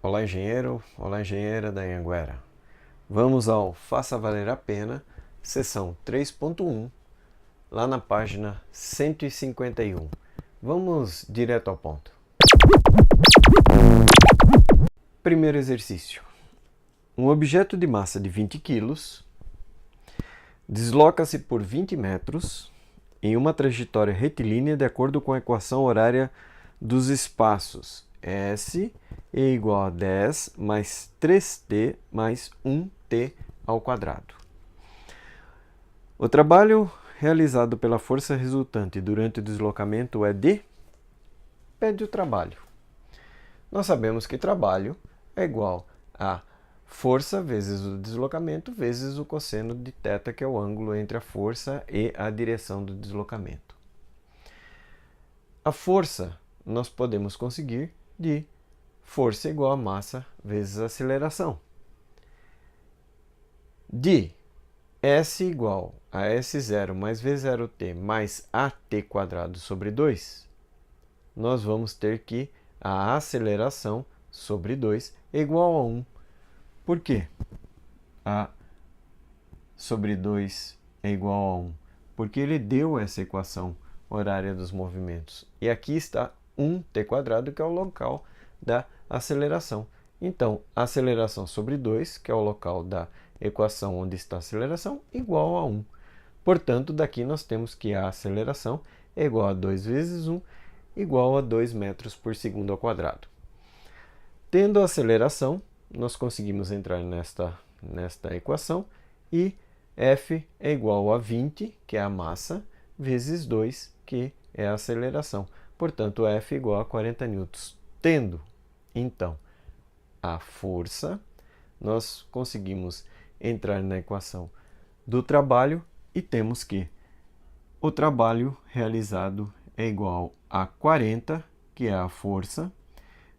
Olá, engenheiro! Olá, engenheira da Anhanguera! Vamos ao Faça Valer a Pena, seção 3.1, lá na página 151. Vamos direto ao ponto. Primeiro exercício. Um objeto de massa de 20 kg desloca-se por 20 metros em uma trajetória retilínea de acordo com a equação horária dos espaços S é igual a 10 mais 3t mais 1t ao quadrado. O trabalho realizado pela força resultante durante o deslocamento é de... Pede o trabalho. Nós sabemos que trabalho é igual a força vezes o deslocamento vezes o cosseno de θ, que é o ângulo entre a força e a direção do deslocamento. A força nós podemos conseguir de força igual a massa vezes aceleração. De S igual a S0 mais V0t mais AT quadrado sobre 2, nós vamos ter que a aceleração sobre 2 é igual a 1. Por quê? A sobre 2 é igual a 1. Porque ele deu essa equação horária dos movimentos. E aqui está 1t quadrado, que é o local da aceleração. Então, a aceleração sobre 2, que é o local da equação onde está a aceleração, igual a 1. Portanto, daqui nós temos que a aceleração é igual a 2 vezes 1, igual a 2 metros por segundo ao quadrado. Tendo a aceleração, nós conseguimos entrar nesta equação e F é igual a 20, que é a massa, vezes 2, que é a aceleração. Portanto, F é igual a 40 newtons. Tendo, então, a força, nós conseguimos entrar na equação do trabalho e temos que o trabalho realizado é igual a 40, que é a força,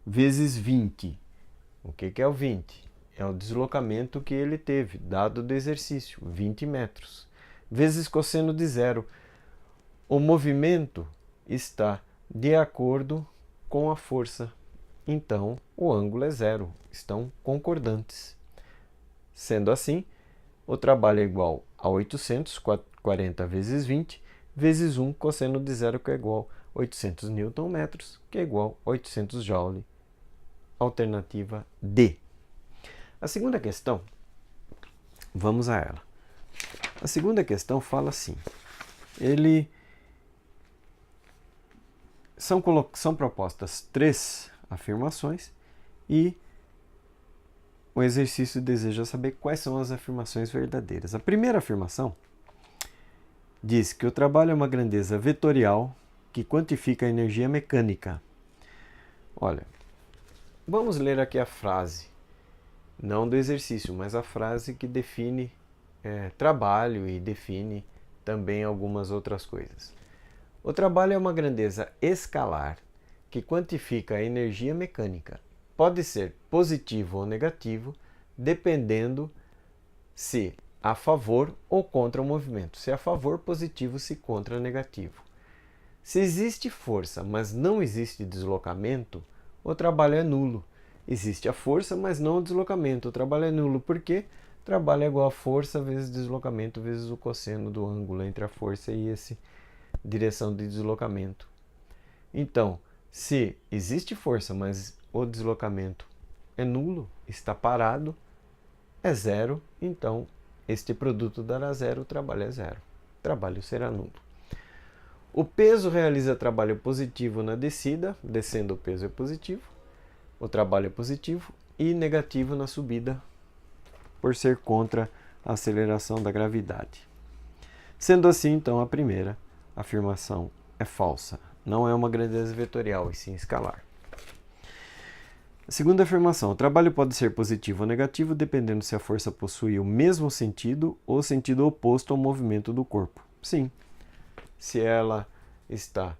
vezes 20. O que é o 20? É o deslocamento que ele teve, dado do exercício, 20 metros. Vezes cosseno de zero. O movimento está de acordo com a força. Então, o ângulo é zero. Estão concordantes. Sendo assim, o trabalho é igual a 800, 40 vezes 20, vezes 1 cosseno de zero, que é igual a 800 Nm, que é igual a 800 Joule. Alternativa D. A segunda questão, vamos a ela. A segunda questão fala assim, são propostas 3 afirmações e o exercício deseja saber quais são as afirmações verdadeiras. A primeira afirmação diz que o trabalho é uma grandeza vetorial que quantifica a energia mecânica. Olha, vamos ler aqui a frase, não do exercício, mas a frase que define trabalho e define também algumas outras coisas. O trabalho é uma grandeza escalar que quantifica a energia mecânica. Pode ser positivo ou negativo, dependendo se a favor ou contra o movimento. Se a favor, positivo, se contra, negativo. Se existe força, mas não existe deslocamento, o trabalho é nulo. Existe a força, mas não o deslocamento. O trabalho é nulo. Por quê? O trabalho é igual a força vezes deslocamento vezes o cosseno do ângulo entre a força e essa direção de deslocamento. Então, se existe força, mas o deslocamento é nulo, está parado, é zero, então este produto dará zero, o trabalho é zero. O trabalho será nulo. O peso realiza trabalho positivo na descida, descendo o peso é positivo, o trabalho é positivo, e negativo na subida, por ser contra a aceleração da gravidade. Sendo assim, então, a primeira afirmação é falsa. Não é uma grandeza vetorial, e sim escalar. A segunda afirmação, o trabalho pode ser positivo ou negativo, dependendo se a força possui o mesmo sentido ou sentido oposto ao movimento do corpo. Sim, se ela está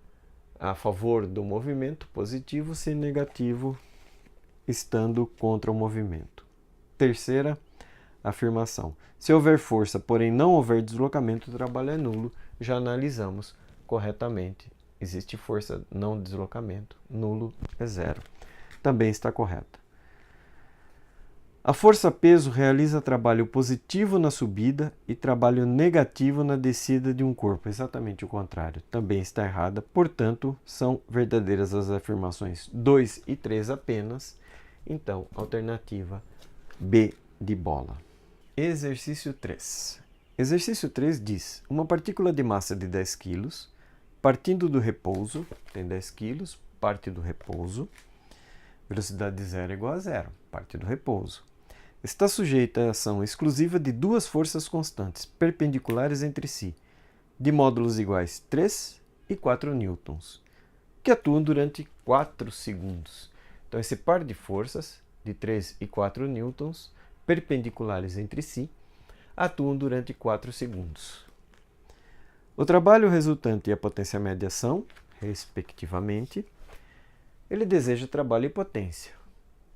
a favor do movimento, positivo, se negativo, estando contra o movimento. Terceira afirmação, se houver força, porém não houver deslocamento, o trabalho é nulo. Já analisamos corretamente. Existe força, não deslocamento. Nulo é zero. Também está correta. A força-peso realiza trabalho positivo na subida e trabalho negativo na descida de um corpo. Exatamente o contrário. Também está errada. Portanto, são verdadeiras as afirmações 2 e 3 apenas. Então, alternativa B de bola. Exercício 3. Exercício 3 diz: uma partícula de massa de 10 kg, partindo do repouso, tem 10 kg, parte do repouso, velocidade de zero igual a zero, parte do repouso. Está sujeita à ação exclusiva de duas forças constantes, perpendiculares entre si, de módulos iguais 3 e 4 newtons, que atuam durante 4 segundos. Então, esse par de forças, de 3 e 4 newtons, perpendiculares entre si, atuam durante 4 segundos. O trabalho resultante e a potência média são, respectivamente, ele deseja trabalho e potência.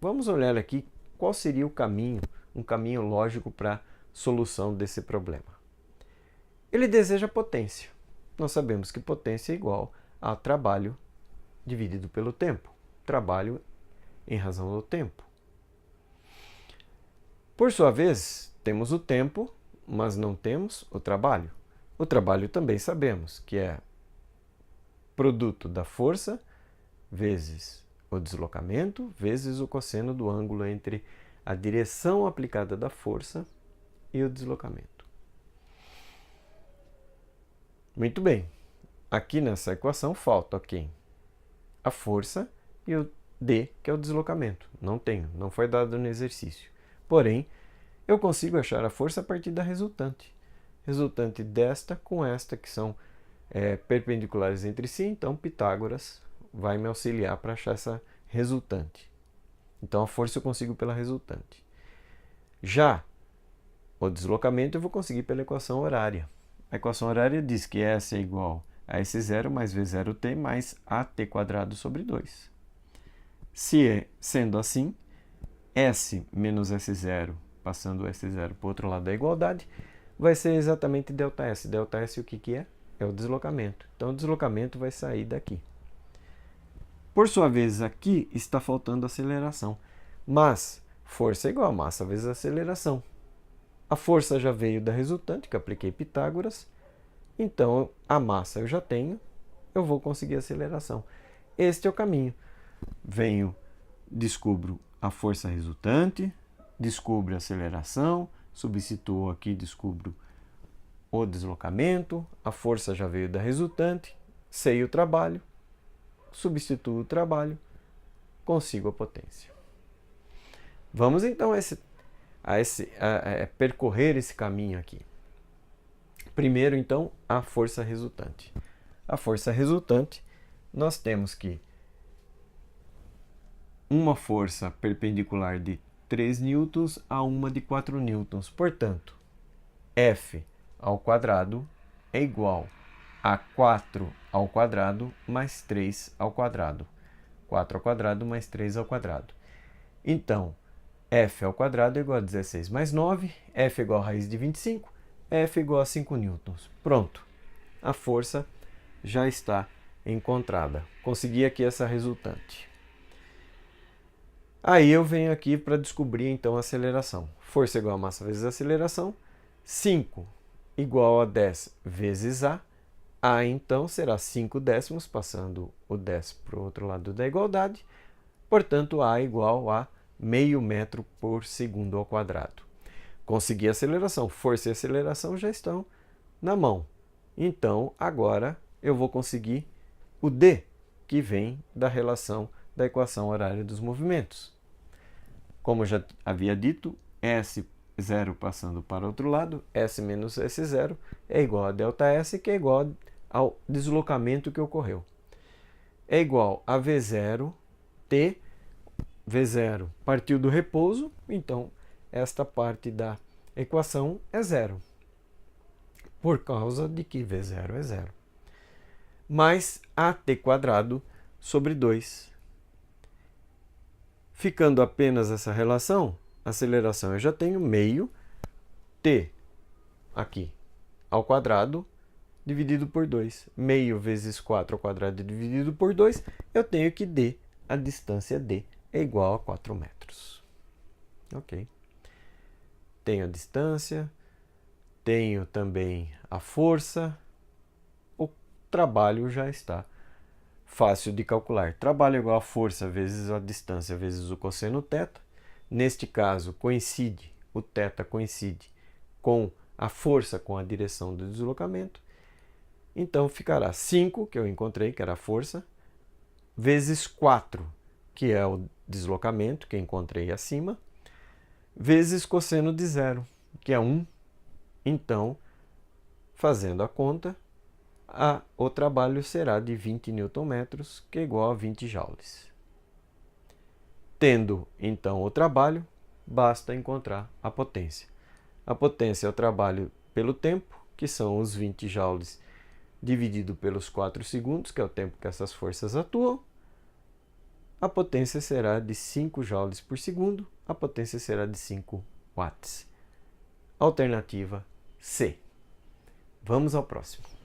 Vamos olhar aqui qual seria o caminho, um caminho lógico para a solução desse problema. Ele deseja potência. Nós sabemos que potência é igual a trabalho dividido pelo tempo. Trabalho em razão do tempo. Por sua vez, temos o tempo, mas não temos o trabalho. O trabalho também sabemos que é produto da força vezes o deslocamento vezes o cosseno do ângulo entre a direção aplicada da força e o deslocamento. Muito bem. Aqui nessa equação falta quem? A força e o D, que é o deslocamento. Não tenho, não foi dado no exercício. Porém, eu consigo achar a força a partir da resultante. Resultante desta com esta, que são perpendiculares entre si, então Pitágoras vai me auxiliar para achar essa resultante. Então, a força eu consigo pela resultante. Já o deslocamento eu vou conseguir pela equação horária. A equação horária diz que S é igual a S0 mais V0t mais AT² sobre 2. Sendo assim, S menos S0, passando o S0 para o outro lado da igualdade, vai ser exatamente ΔS. ΔS o que é? É o deslocamento. Então, o deslocamento vai sair daqui. Por sua vez, aqui está faltando aceleração. Mas força é igual a massa vezes aceleração. A força já veio da resultante, que apliquei Pitágoras. Então, a massa eu já tenho, eu vou conseguir a aceleração. Este é o caminho. Descubro a força resultante, descubro a aceleração, substituo aqui, descubro o deslocamento, a força já veio da resultante, sei o trabalho, substituo o trabalho, consigo a potência. Vamos então a percorrer esse caminho aqui. Primeiro, então, a força resultante. A força resultante, nós temos que uma força perpendicular de 3 newtons a uma de 4 newtons. Portanto, F ao quadrado é igual a 4 ao quadrado mais 3 ao quadrado. 4 ao quadrado mais 3 ao quadrado. Então, F ao quadrado é igual a 16 mais 9, F é igual a raiz de 25, F é igual a 5 newtons. Pronto, a força já está encontrada. Consegui aqui essa resultante. Aí eu venho aqui para descobrir então a aceleração. Força igual a massa vezes a aceleração, 5 igual a 10 vezes A. A então será 5 décimos, passando o 10 para o outro lado da igualdade. Portanto, A igual a meio metro por segundo ao quadrado. Consegui a aceleração. Força e aceleração já estão na mão. Então, agora eu vou conseguir o D, que vem da relação da equação horária dos movimentos. Como eu já havia dito, S0 passando para o outro lado, S menos S0 é igual a ΔS, que é igual ao deslocamento que ocorreu. É igual a V0t. V0 partiu do repouso, então esta parte da equação é zero, por causa de que V0 é zero. Mais AT² sobre 2. Ficando apenas essa relação, aceleração eu já tenho meio t aqui ao quadrado dividido por 2. Meio vezes 4 ao quadrado dividido por 2, eu tenho que D, a distância D, é igual a 4 metros. Ok. tenho a distância, tenho também a força. O trabalho já está fácil de calcular. Trabalho igual a força vezes a distância vezes o cosseno θ. Neste caso, o θ coincide com a força com a direção do deslocamento. Então, ficará 5, que eu encontrei, que era a força, vezes 4, que é o deslocamento, que encontrei acima, vezes cosseno de 0, que é 1. Então, fazendo a conta, o trabalho será de 20 Nm, que é igual a 20 joules. Tendo, então, o trabalho, basta encontrar a potência. A potência é o trabalho pelo tempo, que são os 20 joules dividido pelos 4 segundos, que é o tempo que essas forças atuam. A potência será de 5 joules por segundo, a potência será de 5 watts. Alternativa C. Vamos ao próximo.